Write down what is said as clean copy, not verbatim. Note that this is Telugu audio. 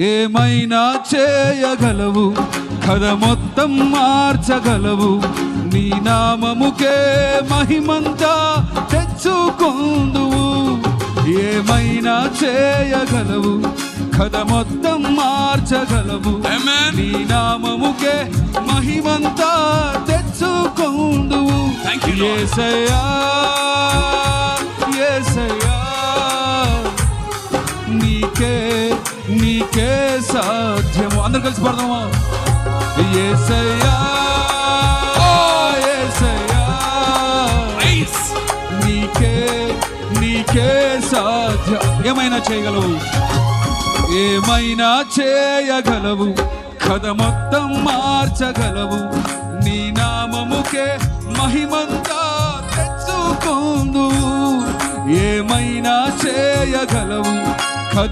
ఏమైనా చేయగలవు, కథ మొత్తం మార్చగలవు. నీ నామముకే మహిమంతా తెచ్చుకొందువు. ఏమైనా చేయగలవు, కథ మొత్తం మార్చగలవు. నీ నామముకే మహిమంతా తెచ్చుకొందువు. యేసయ్యా యేసయ్యా, నీకే సాధ్యము. అందరు కలిసి పడదామా? యేసయ్యా యేసయ్యా, నీకే సాధ్యం. ఏమైనా చేయగలవు, ఏమైనా చేయగలవు, కథ మొత్తం మార్చగలవు. నీ నామముకే మహిమంతా తెచ్చుకొందువు. ఏమైనా చేయగలవు,